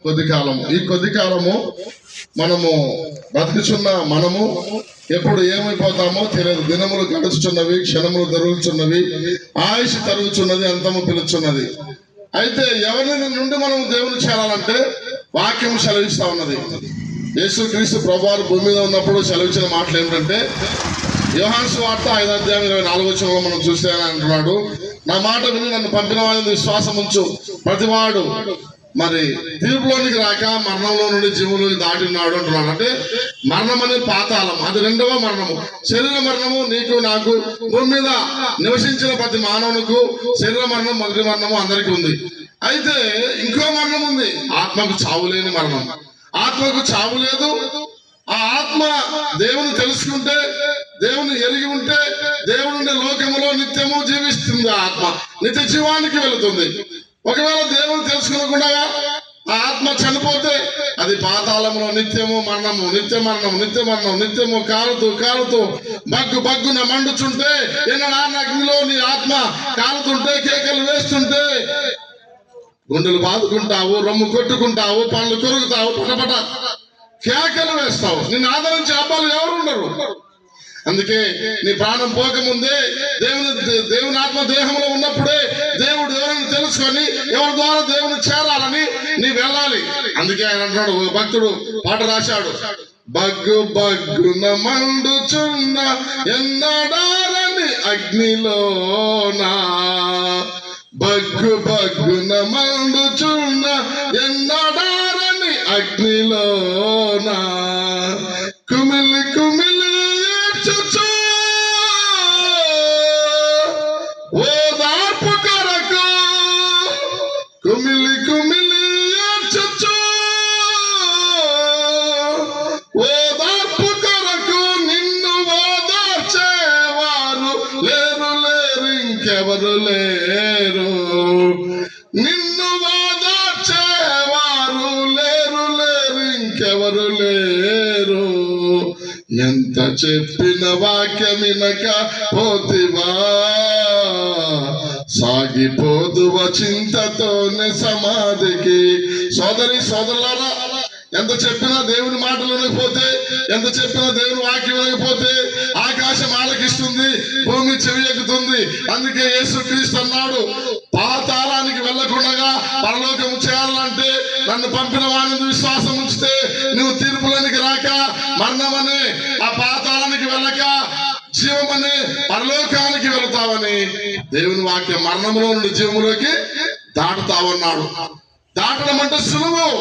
కొద్ది కాలము, ఈ కొద్ది కాలము మనము బ్రతుకుచున్న మనము ఎప్పుడు ఏమైపోతామో తెలియదు. దినములు గడుచుచున్నవి, క్షణములు దొరుకుచున్నవి, ఆయుష్ తరుగుచున్నది, అంతము పిలుచున్నది. అయితే ఎవరి నుండి మనం దేవుని చేరాలంటే వాక్యం సెలవిస్తా ఉన్నది. యేసుక్రీస్తు ప్రభువారు భూమి మీద ఉన్నప్పుడు సెలవిచ్చిన మాటలు ఏమిటంటే, యోహాను సువార్త 5:24 మనం చూస్తే అంటున్నాడు, నా మాట విని నన్ను పంపిన వాడిని విశ్వాసం ఉంచు ప్రతివాడు మరి తీర్పులోనికి రాక మరణంలో నుండి జీవులోకి దాటినాడు అంటున్నాడు. అంటే మరణం అనేది పాతాళం, అది రెండవ మరణము. శరీర మరణము నీకు నాకు భూమి మీద నివసించిన ప్రతి మానవునికి శరీర మరణం మొదటి మరణము అందరికీ ఉంది. అయితే ఇంకో మరణం ఉంది, ఆత్మకు చావు లేని మరణం. ఆత్మకు చావు లేదు. ఆ ఆత్మ దేవుని తెలుసుకుంటే, దేవుని ఎరిగి ఉంటే, దేవుని లోకములో నిత్యము జీవిస్తుంది. ఆత్మ నిత్య జీవానికి వెళుతుంది. ఒకవేళ దేవుని తెలుసుకోకుండా ఆ ఆత్మ చనిపోతే అది పాతాళంలో నిత్యము మరణము, నిత్య మరణము, నిత్య మరణం, నిత్యము కాలుతూ కాలుతూ బగ్గున మండుచుంటే, అగ్నిలో నీ ఆత్మ కాలుతుంటే, కేకలు వేస్తుంటే గుండెలు బాదుకుంటావు, రొమ్ము కొట్టుకుంటావు, పనులు కొరుకుతావు, పటపట కేకలు వేస్తావు. నిన్ను ఆదరించే అబ్బాలు ఎవరు ఉండరు. అందుకే నీ ప్రాణం పోకముందే దేవుని ఆత్మ దేహంలో ఉన్నప్పుడే దేవుడు ఎవరిని తెలుసుకొని ఎవరి ద్వారా దేవుని చేరాలని నీ వెళ్ళాలి. అందుకే ఆయన అంటున్నాడు, భక్తుడు పాట రాశాడు, బగ్గున మండుచున్న ఎన్నడారని అగ్నిలోనా, బగ్గున మండుచున్న ఎన్నడారని అగ్నిలోనా, కుమిలి కుమిలి ఓదార్పు కొరకు, కుమిలి కుమిలి ఓదార్పు కొరకు నిన్ను ఓదార్చేవారు లేరు లేరు ఇంకెవరు లేరు. నిన్ను ఓదార్చేవారు లేరు లేరు ఇంకెవరు లేరు. ఎంత చెప్పిన వాక్యమినక పోతివా, సాగిపోదువ చింతతోనే సమాధికి. సోదరి సోదరులారా, ఎంత చెప్పినా దేవుని మాటలు వినకపోతే, ఎంత చెప్పినా దేవుని వాక్యం వినకపోతే ఆకాశం ఆలకిస్తుంది, భూమి చెవి ఎక్కుతుంది. అందుకే యేసుక్రీస్తు అన్నాడు, పాతాళానికి వెళ్లకుండా పరలోకము చేయాలంటే నన్ను పంపిన వాడిని విశ్వాసం ఉంచితే నువ్వు తీర్పులోనికి రాక మరణం అనే ఆ పాతాళానికి వెళ్ళక జీవమనే పరలోకానికి వెళతావని దేవుని వాక్యం. మరణంలో నుండి జీవములోకి దాటుతావన్నాడు. దాటడం అంటే సులువు.